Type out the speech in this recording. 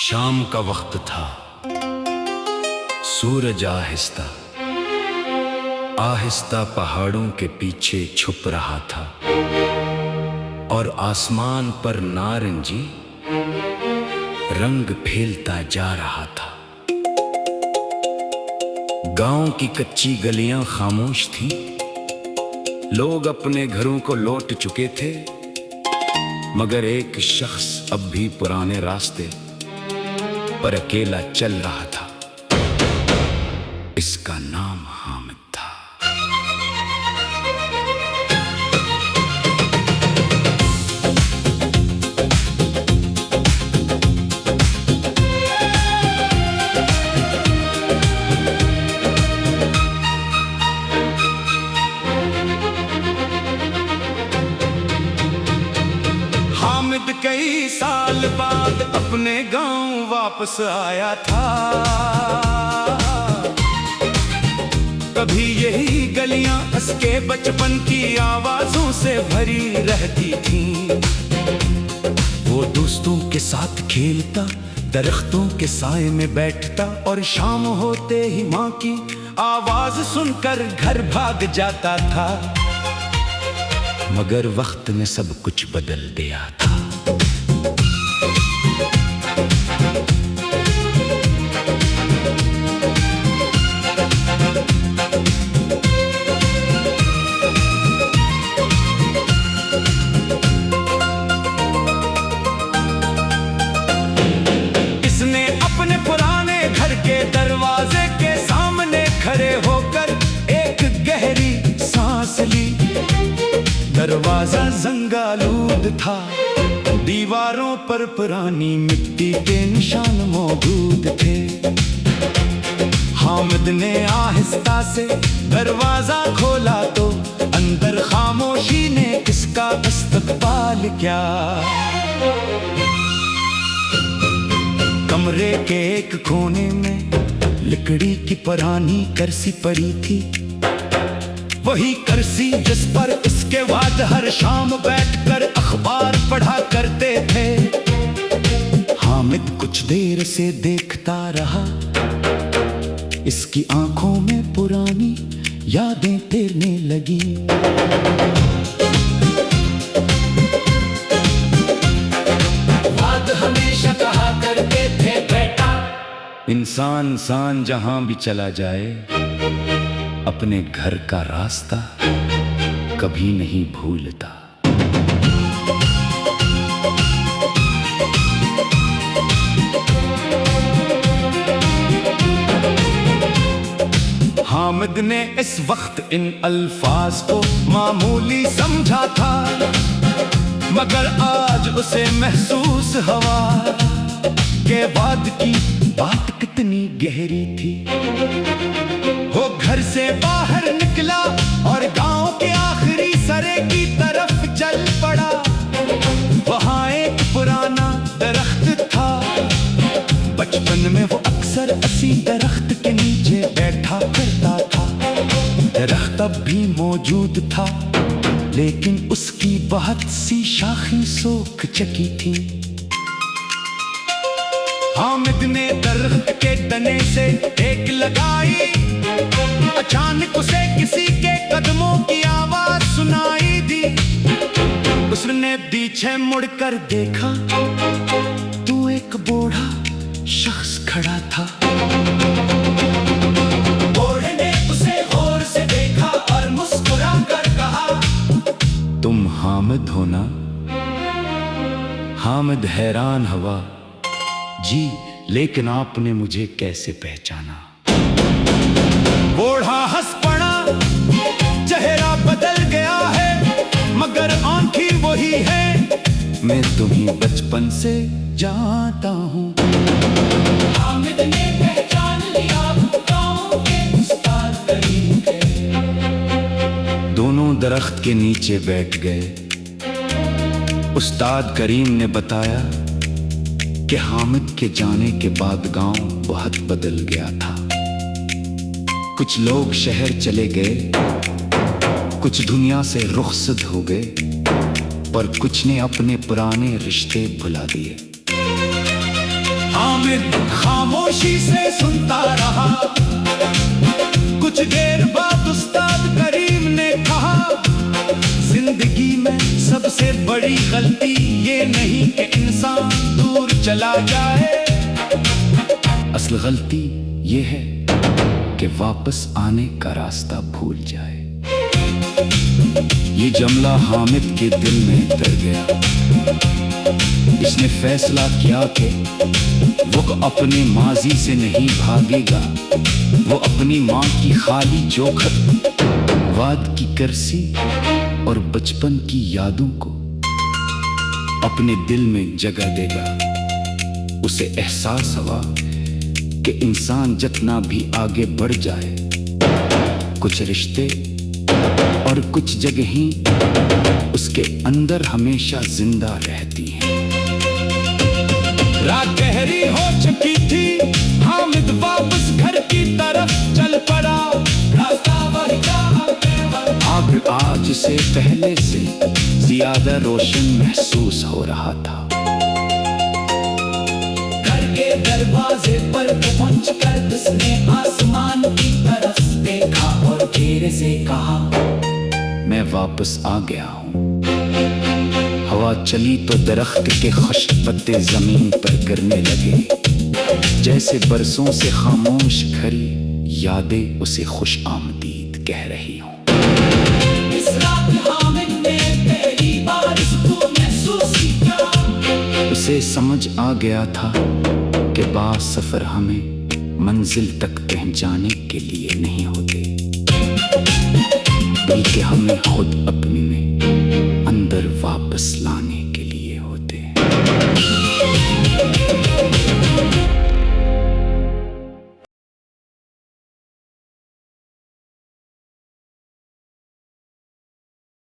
शाम का वक्त था। सूरज आहिस्ता आहिस्ता पहाड़ों के पीछे छुप रहा था और आसमान पर नारंगी रंग फैलता जा रहा था। गांव की कच्ची गलियां खामोश थीं। लोग अपने घरों को लौट चुके थे, मगर एक शख्स अब भी पुराने रास्ते पर अकेला चल रहा था। इसका नाम हामिद था। हामिद कई साल बाद अपने गांव वापस आया था। कभी यही गलियां उसके बचपन की आवाजों से भरी रहती थीं। वो दोस्तों के साथ खेलता, दरख्तों के साए में बैठता और शाम होते ही माँ की आवाज सुनकर घर भाग जाता था। मगर वक्त ने सब कुछ बदल दिया था। इसने अपने पुराने घर के दरवाजे के सामने खड़े होकर एक गहरी सांस ली। दरवाजा जंगालूद था, दीवारों पर पुरानी मिट्टी के निशान मौजूद थे। हामिद ने आहिस्ता से दरवाजा खोला तो अंदर खामोशी ने इसका इस्तकबाल किया। कमरे के एक कोने में लकड़ी की पुरानी कुर्सी पड़ी थी। वही कुर्सी जिस पर इसके बाद हर शाम बैठकर अखबार पढ़ा करते थे। हामिद कुछ देर से देखता रहा। इसकी आंखों में पुरानी यादें तैरने लगी। वाद हमेशा कहा करते थे बेटा, इंसान जहां भी चला जाए, अपने घर का रास्ता कभी नहीं भूलता। हामिद ने इस वक्त इन अल्फाज को मामूली समझा था, मगर आज उसे महसूस हुआ कि वाद की बात कितनी गहरी थी। वो घर से बाहर निकला और गांव के आखिरी सरे की तरफ चल पड़ा। वहां एक पुराना दरख्त था। बचपन में वो अक्सर इसी दरख्त के नीचे बैठा करता था। दरख्त अब भी मौजूद था, लेकिन उसकी बहुत सी शाखें सूख चुकी थी। हामिद ने दरख्त के तने से एक लगाई। अचानक उसे किसी के कदमों की आवाज सुनाई दी। उसने पीछे मुड़कर देखा तो एक बूढ़ा शख्स खड़ा था। बूढ़े ने उसे गौर से देखा और मुस्कुरा कर कहा, तुम हामिद हो ना? हामिद हैरान हुआ, जी, लेकिन आपने मुझे कैसे पहचाना? बूढ़ा हंस पड़ा, चेहरा बदल गया है मगर आंखें वही है। मैं तुम्हें बचपन से जानता हूँ। हामिद ने पहचान लिया, गांव के उस्ताद करीम थे। दोनों दरख्त के नीचे बैठ गए। उस्ताद करीम ने बताया कि हामिद के जाने के बाद गांव बहुत बदल गया था। कुछ लोग शहर चले गए, कुछ दुनिया से रुखसत हो गए, पर कुछ ने अपने पुराने रिश्ते भुला दिए। हामिद खामोशी से सुनता रहा। कुछ देर बाद उस्ताद करीम ने कहा, जिंदगी में सबसे बड़ी गलती ये नहीं कि इंसान दूर चला जाए, असल गलती ये है कि वापस आने का रास्ता भूल जाए। ये जुमला हामिद के दिल में उतर गया। इसने फैसला किया कि वो अपने माजी से नहीं भागेगा। वो अपनी माँ की खाली चौखट, वाद की करसी और बचपन की यादों को अपने दिल में जगह देगा। उसे एहसास हुआ कि इंसान जितना भी आगे बढ़ जाए, कुछ रिश्ते और कुछ जगहें उसके अंदर हमेशा जिंदा रहती हैं। रात गहरी हो चुकी थी, हामिद वापस घर की तरफ चल पड़ा। रास्ता वही आग आज से पहले से ज्यादा रोशन महसूस हो रहा था। घर के दरवाजे पर पहुंचकर उसने आसमान की तरफ देखा और धीरे से कहा, मैं वापस आ गया हूँ। हवा चली तो दरख्त के खुश्क पत्ते जमीन पर गिरने लगे, जैसे बरसों से खामोश खड़ी यादें उसे खुश आमदीद कह रही हूँ। इस रात हामिद ने पहली बार सुकून महसूस किया। उसे समझ आ गया था कि बाज़ सफर हमें मंजिल तक पहुंचाने के लिए नहीं होते, बल्कि हमें खुद अपने में अंदर वापस लाने